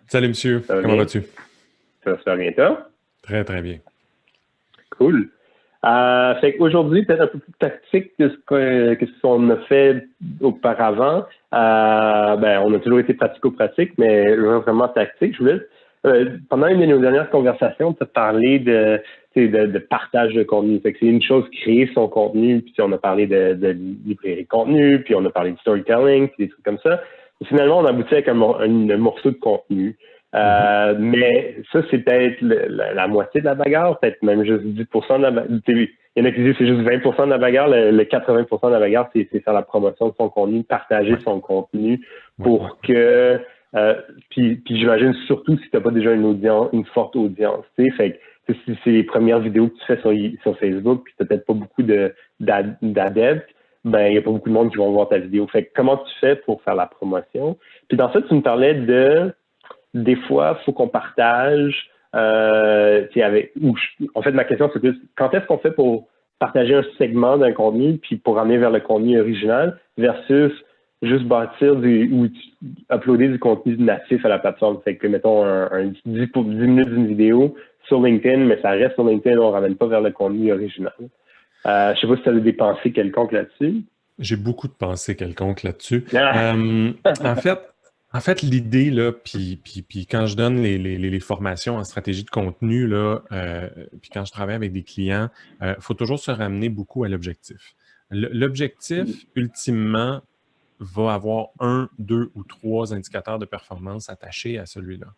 Salut monsieur, Ça va comment bien? vas-tu? Ça va super bien, toi? Très très bien. Cool. Fait qu'aujourd'hui, peut-être un peu plus tactique que ce qu'on a fait auparavant. On a toujours été pratico-pratique, mais là, vraiment tactique. Pendant une de nos dernières conversations, on t'a parlé de partage de contenu. Fait que c'est une chose créer son contenu, puis on a parlé de librairie de contenu, puis on a parlé de storytelling, puis des trucs comme ça. Et finalement, on a abouti avec un morceau de contenu. Mhm. Mais ça, c'est peut-être la moitié de la bagarre, peut-être même juste 10% de la bagarre. Il y en a qui disent que c'est juste 20% de la bagarre. Le 80% de la bagarre, c'est faire la promotion de son contenu, partager Ouais, son contenu ouais, ouais. pour que... euh, puis j'imagine surtout si tu n'as pas déjà une audience, une forte audience. Tu sais, fait que si c'est les premières vidéos que tu fais sur Facebook, puis tu n'as peut-être pas beaucoup d'adeptes, ben il n'y a pas beaucoup de monde qui vont voir ta vidéo. Fait que comment tu fais pour faire la promotion? Puis dans ça, tu me parlais de des fois, il faut qu'on partage. En fait, ma question, c'est plus quand est-ce qu'on fait pour partager un segment d'un contenu, puis pour amener vers le contenu original, versus juste bâtir ou uploader du contenu natif à la plateforme. Fait que, mettons, un 10 minutes d'une vidéo sur LinkedIn, mais ça reste sur LinkedIn, on ne ramène pas vers le contenu original. Je ne sais pas si tu as des pensées quelconques là-dessus. J'ai beaucoup de pensées quelconques là-dessus. Ah! En fait, l'idée, là, puis quand je donne les formations en stratégie de contenu, là, puis quand je travaille avec des clients, il faut toujours se ramener beaucoup à l'objectif. L'objectif, ultimement, va avoir un, deux ou trois indicateurs de performance attachés à celui-là.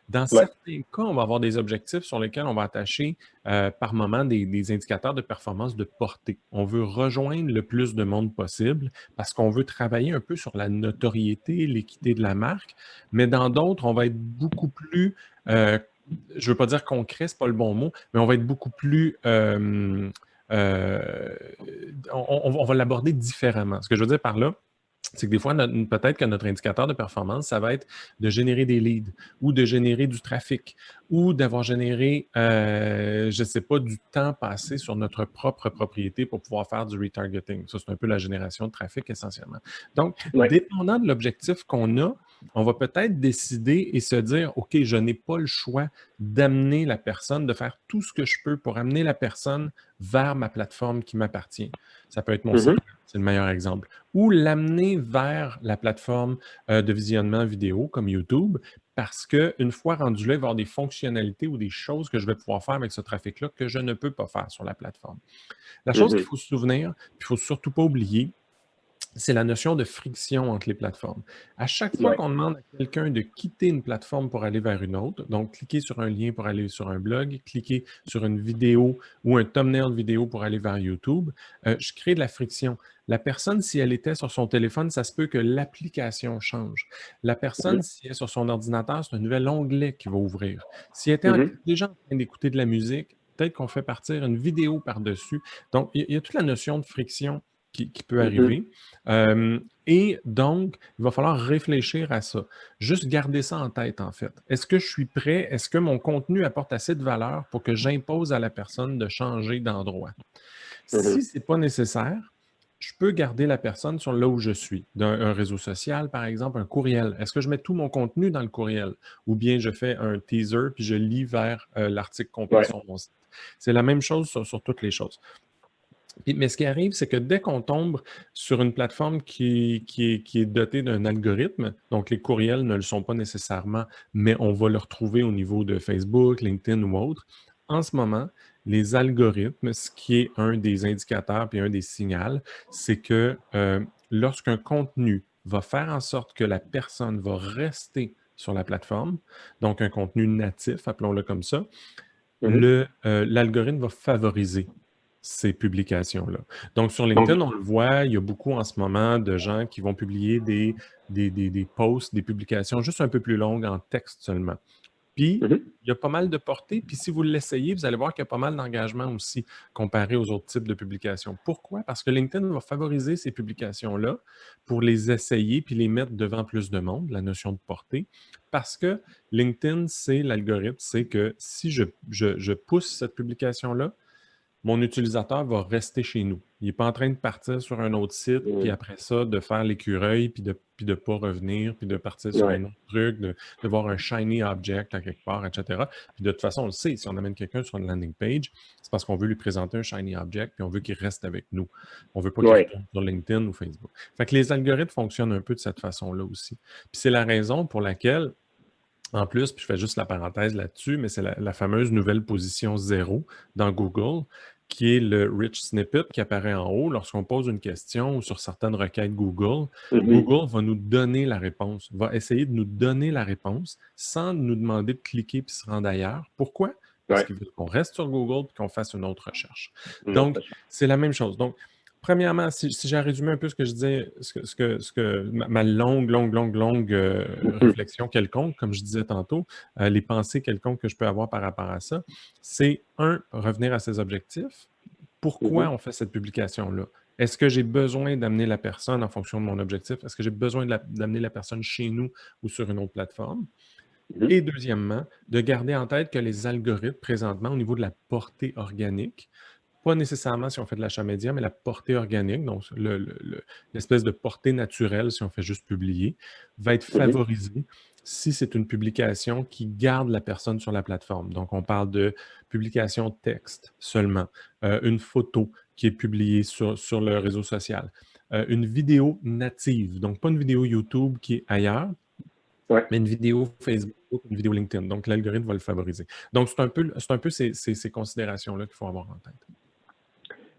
Dans Ouais. certains cas, on va avoir des objectifs sur lesquels on va attacher par moment des indicateurs de performance de portée. On veut rejoindre le plus de monde possible parce qu'on veut travailler un peu sur la notoriété, l'équité de la marque, mais dans d'autres, on va être beaucoup plus, je ne veux pas dire concret, ce n'est pas le bon mot, mais on va être beaucoup plus... euh, on va l'aborder différemment. Ce que je veux dire par là, c'est que des fois, peut-être que notre indicateur de performance, ça va être de générer des leads ou de générer du trafic ou d'avoir généré, je ne sais pas, du temps passé sur notre propre propriété pour pouvoir faire du retargeting. Ça, c'est un peu la génération de trafic essentiellement. Donc, Ouais. dépendant de l'objectif qu'on a, on va peut-être décider et se dire, OK, je n'ai pas le choix d'amener la personne, de faire tout ce que je peux pour amener la personne vers ma plateforme qui m'appartient. Ça peut être mon site Mhm. web, c'est le meilleur exemple ou l'amener vers la plateforme de visionnement vidéo comme YouTube, parce qu'une fois rendu là, il va y avoir des fonctionnalités ou des choses que je vais pouvoir faire avec ce trafic-là que je ne peux pas faire sur la plateforme. La chose qu'il Mhm. faut se souvenir, il ne faut surtout pas oublier, c'est la notion de friction entre les plateformes. À chaque fois Ouais. qu'on demande à quelqu'un de quitter une plateforme pour aller vers une autre, donc cliquer sur un lien pour aller sur un blog, cliquer sur une vidéo ou un thumbnail de vidéo pour aller vers YouTube, je crée de la friction. La personne, si elle était sur son téléphone, ça se peut que l'application change. La personne, Mhm. si elle est sur son ordinateur, c'est un nouvel onglet qui va ouvrir. Si elle était Mhm. déjà en train d'écouter de la musique, peut-être qu'on fait partir une vidéo par-dessus. Donc, il y a toute la notion de friction qui peut Mhm. arriver. Et donc, il va falloir réfléchir à ça. Juste garder ça en tête, en fait. Est-ce que je suis prêt? Est-ce que mon contenu apporte assez de valeur pour que j'impose à la personne de changer d'endroit? Si Mhm. ce n'est pas nécessaire, je peux garder la personne sur là où je suis. Un réseau social, par exemple, un courriel. Est-ce que je mets tout mon contenu dans le courriel? Ou bien je fais un teaser puis je lis vers l'article complet Ouais. sur mon site? C'est la même chose sur toutes les choses. Mais ce qui arrive, c'est que dès qu'on tombe sur une plateforme qui est dotée d'un algorithme, donc les courriels ne le sont pas nécessairement, mais on va le retrouver au niveau de Facebook, LinkedIn ou autre. En ce moment, les algorithmes, ce qui est un des indicateurs puis un des signaux, c'est que lorsqu'un contenu va faire en sorte que la personne va rester sur la plateforme, donc un contenu natif, appelons-le comme ça, Mhm. l'algorithme va favoriser ces publications-là. Donc, sur Donc, LinkedIn, on le voit, il y a beaucoup en ce moment de gens qui vont publier des posts, des publications juste un peu plus longues en texte seulement. Puis, mhm. il y a pas mal de portée. Puis, si vous l'essayez, vous allez voir qu'il y a pas mal d'engagement aussi comparé aux autres types de publications. Pourquoi? Parce que LinkedIn va favoriser ces publications-là pour les essayer puis les mettre devant plus de monde, la notion de portée. Parce que LinkedIn, c'est l'algorithme, c'est que si je pousse cette publication-là, mon utilisateur va rester chez nous. Il n'est pas en train de partir sur un autre site, puis après ça, de faire l'écureuil, puis de ne pas revenir, puis de partir sur un autre truc, de voir un shiny object à quelque part, etc. Puis de toute façon, on le sait, si on amène quelqu'un sur une landing page, c'est parce qu'on veut lui présenter un shiny object, puis on veut qu'il reste avec nous. On ne veut pas qu'il retourne sur LinkedIn ou Facebook. Fait que les algorithmes fonctionnent un peu de cette façon-là aussi. Puis c'est la raison pour laquelle, en plus, puis je fais juste la parenthèse là-dessus, mais c'est la fameuse nouvelle position 0 dans Google, qui est le rich snippet qui apparaît en haut lorsqu'on pose une question ou sur certaines requêtes Google. Google va nous donner la réponse, va essayer de nous donner la réponse sans nous demander de cliquer puis se rendre ailleurs. Pourquoi? Parce qu'il veut qu'on reste sur Google et qu'on fasse une autre recherche. Donc, c'est la même chose. Donc, premièrement, si j'ai résumé un peu ce que je disais, ma longue réflexion quelconque, comme je disais tantôt, les pensées quelconques que je peux avoir par rapport à ça, c'est revenir à ses objectifs. Pourquoi on fait cette publication-là? Est-ce que j'ai besoin d'amener la personne en fonction de mon objectif? Est-ce que j'ai besoin d'amener la personne chez nous ou sur une autre plateforme? Et deuxièmement, de garder en tête que les algorithmes, présentement, au niveau de la portée organique, pas nécessairement si on fait de l'achat média, mais la portée organique, donc l'espèce de portée naturelle, si on fait juste publier, va être favorisée si c'est une publication qui garde la personne sur la plateforme. Donc, on parle de publication texte seulement, une photo qui est publiée sur le réseau social, une vidéo native, donc pas une vidéo YouTube qui est ailleurs, mais une vidéo Facebook, une vidéo LinkedIn. Donc, l'algorithme va le favoriser. Donc, c'est un peu ces considérations-là qu'il faut avoir en tête.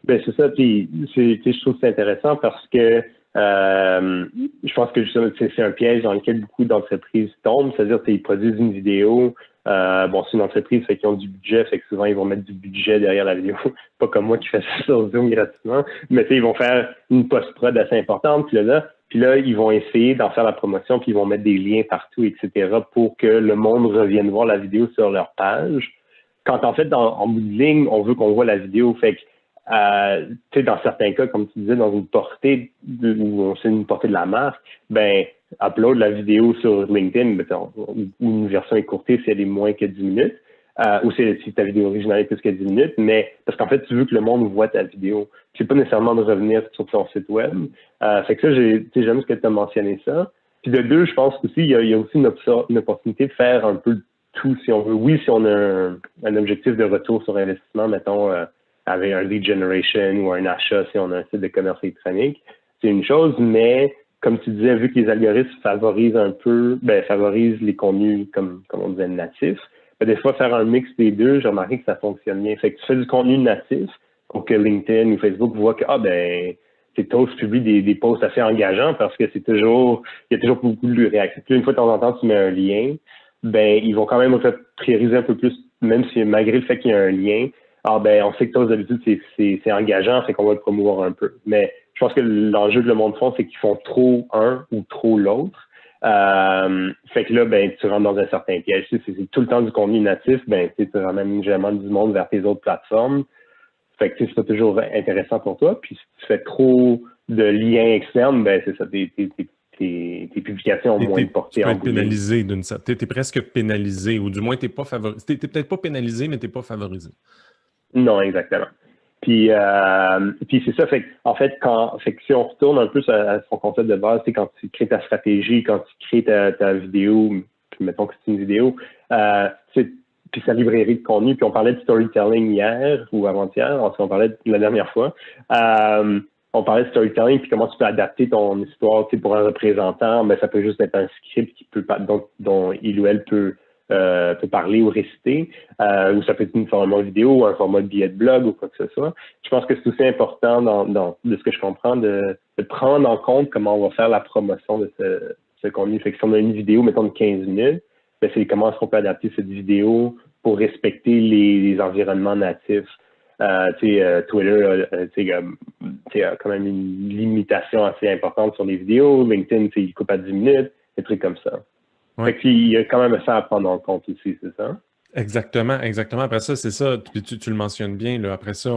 Ben c'est ça, puis je trouve que c'est intéressant parce que je pense que justement, c'est un piège dans lequel beaucoup d'entreprises tombent, c'est-à-dire qu'ils produisent une vidéo, bon, c'est une entreprise, fait qu'ils ont du budget, fait que souvent ils vont mettre du budget derrière la vidéo, pas comme moi qui fais ça sur Zoom gratuitement, mais ils vont faire une post-prod assez importante, puis là, ils vont essayer d'en faire la promotion, puis ils vont mettre des liens partout, etc., pour que le monde revienne voir la vidéo sur leur page. Quand en fait, en bout de ligne, on veut qu'on voit la vidéo, fait que dans certains cas, comme tu disais, dans une portée où c'est une portée de la marque, ben upload la vidéo sur LinkedIn, ou une version écourtée si elle est moins que 10 minutes, ou si ta vidéo originale est plus que 10 minutes, mais parce qu'en fait, tu veux que le monde voit ta vidéo. C'est pas nécessairement de revenir sur ton site web. Fait que ça, j'aime ce que tu as mentionné ça. Puis de deux, je pense aussi, il y a aussi une opportunité de faire un peu tout si on veut. Oui, si on a un objectif de retour sur investissement, mettons, avec un lead generation ou un achat si on a un site de commerce électronique, c'est une chose, mais comme tu disais, vu que les algorithmes favorisent favorisent les contenus, comme on disait, natifs, des fois, faire un mix des deux, j'ai remarqué que ça fonctionne bien. Fait que tu fais du contenu natif pour que LinkedIn ou Facebook voient que, Toast publie des posts assez engageants parce que il y a toujours beaucoup de réactions. Puis une fois de temps en temps, tu mets un lien, ils vont quand même prioriser un peu plus, même si malgré le fait qu'il y a un lien, on sait que Toast d'habitude, c'est engageant, c'est qu'on va le promouvoir un peu. Mais je pense que l'enjeu de le monde fond, c'est qu'ils font trop un ou trop l'autre. Fait que là, tu rentres dans un certain piège. Si c'est tout le temps du contenu natif, tu ramènes généralement du monde vers tes autres plateformes. Fait que c'est pas toujours intéressant pour toi. Puis si tu fais trop de liens externes, c'est ça, tes publications ont moins de portée. Tu peux être pénalisé d'une certaine. Tu es presque pénalisé, ou du moins tu n'es pas favorisé. Tu n'es peut-être pas pénalisé, mais tu n'es pas favorisé. Non, exactement. Puis c'est ça, en fait, si on retourne un peu à son concept de base, c'est quand tu crées ta stratégie, quand tu crées ta vidéo, puis mettons que c'est une vidéo, puis sa librairie de contenu, puis on parlait de storytelling hier ou avant-hier, on parlait la dernière fois. On parlait de storytelling, puis comment tu peux adapter ton histoire, pour un représentant, ça peut juste être un script dont il ou elle peut parler ou réciter, ou ça peut être une format vidéo ou un format de billet de blog ou quoi que ce soit. Je pense que c'est aussi important de ce que je comprends de prendre en compte comment on va faire la promotion de ce contenu. Fait que si on a une vidéo, mettons de 15 minutes, c'est comment est-ce qu'on peut adapter cette vidéo pour respecter les environnements natifs. Twitter a quand même une limitation assez importante sur les vidéos. LinkedIn, il coupe à 10 minutes, des trucs comme ça. Ouais. Fait qu'il y a quand même ça à prendre en compte aussi, c'est ça? Exactement. Après ça, c'est ça. Tu le mentionnes bien. Là. Après ça,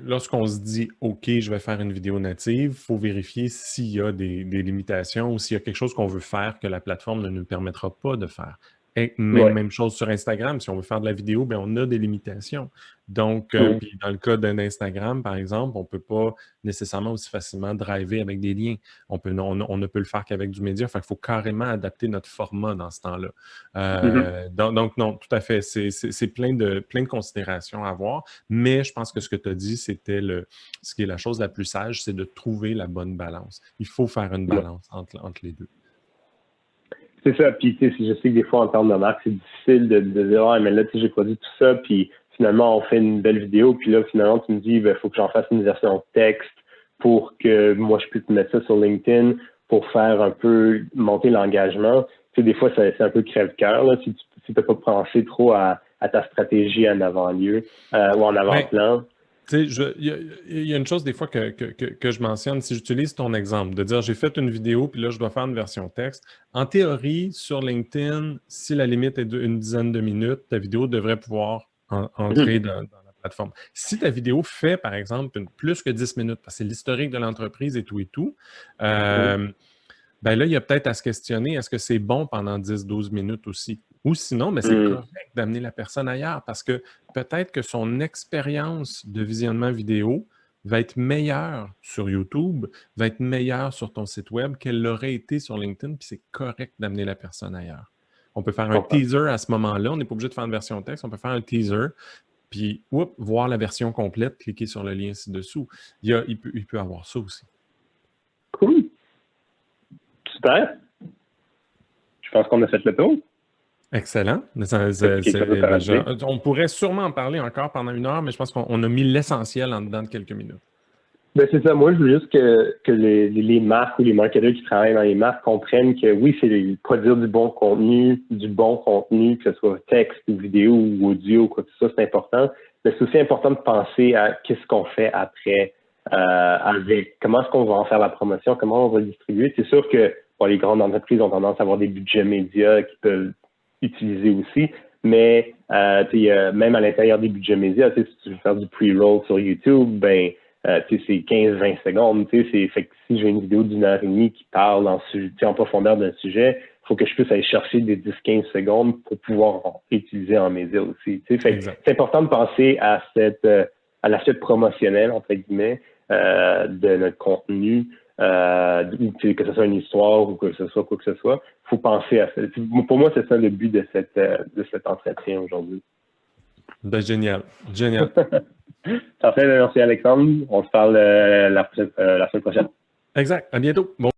lorsqu'on se dit « OK, je vais faire une vidéo native », il faut vérifier s'il y a des limitations ou s'il y a quelque chose qu'on veut faire que la plateforme ne nous permettra pas de faire. Et Ouais. même chose sur Instagram. Si on veut faire de la vidéo, ben on a des limitations. Donc, Mhm. puis dans le cas d'un Instagram, par exemple, on ne peut pas nécessairement aussi facilement driver avec des liens. On ne peut le faire qu'avec du média. Fait qu'il faut carrément adapter notre format dans ce temps-là. Mhm. Donc, non, tout à fait. C'est plein de considérations à avoir. Mais je pense que ce que tu as dit, c'était ce qui est la chose la plus sage, c'est de trouver la bonne balance. Il faut faire une Ouais. balance entre les deux. C'est ça. Puis, tu sais, je sais que des fois, en termes de marque, c'est difficile de dire, ah, mais là, tu sais, j'ai produit tout ça, puis finalement, on fait une belle vidéo, puis là, finalement, tu me dis, il faut que j'en fasse une version texte pour que moi, je puisse mettre ça sur LinkedIn pour faire un peu monter l'engagement. Tu sais, des fois, c'est un peu crève-cœur, là, si tu n'as pas pensé trop à ta stratégie en avant-lieu ou en Ben, avant-plan. tu sais, il y a une chose des fois que je mentionne, si j'utilise ton exemple, de dire j'ai fait une vidéo, puis là, je dois faire une version texte. En théorie, sur LinkedIn, si la limite est d'une dizaine de minutes, ta vidéo devrait pouvoir entrer dans la plateforme. Si ta vidéo fait, par exemple, plus que 10 minutes, parce que c'est l'historique de l'entreprise et tout, euh, ben là, il y a peut-être à se questionner, est-ce que c'est bon pendant 10-12 minutes aussi? Ou sinon, ben c'est correct d'amener la personne ailleurs parce que peut-être que son expérience de visionnement vidéo va être meilleure sur YouTube, va être meilleure sur ton site web qu'elle l'aurait été sur LinkedIn, puis c'est correct d'amener la personne ailleurs. On peut faire Je un comprends. teaser à ce moment-là, on n'est pas obligé de faire une version texte, on peut faire un teaser, puis voir la version complète, cliquer sur le lien ci-dessous. Il peut avoir ça aussi. Cool. Super. Je pense qu'on a fait le tour. Excellent. As-tu quelque chose à rajouter? On pourrait sûrement en parler encore pendant une heure, mais je pense qu'on a mis l'essentiel en dedans de quelques minutes. Ben, c'est ça. Moi, je veux juste que les marques ou les marketeurs qui travaillent dans les marques comprennent que oui, c'est produire du bon contenu, que ce soit texte ou vidéo ou audio, quoi que ce soit, c'est important. Mais c'est aussi important de penser à qu'est-ce qu'on fait après avec comment est-ce qu'on va en faire la promotion, comment on va le distribuer. C'est sûr que bon, les grandes entreprises ont tendance à avoir des budgets médias qu'ils peuvent utiliser aussi. Mais même à l'intérieur des budgets médias, si tu veux faire du pre-roll sur YouTube, ben c'est 15-20 secondes. Fait que si j'ai une vidéo d'une heure et demie qui parle en profondeur d'un sujet, il faut que je puisse aller chercher des 10-15 secondes pour pouvoir utiliser en média aussi. Fait que Exact. c'est important de penser à l'aspect promotionnel, entre guillemets, de notre contenu, que ce soit une histoire ou que ce soit quoi que ce soit. Il faut penser à ça. Pour moi, c'est ça le but de cet entretien aujourd'hui. Ben, génial. Génial. Parfait, merci Alexandre. On se parle la semaine prochaine. Exact. À bientôt. Bon.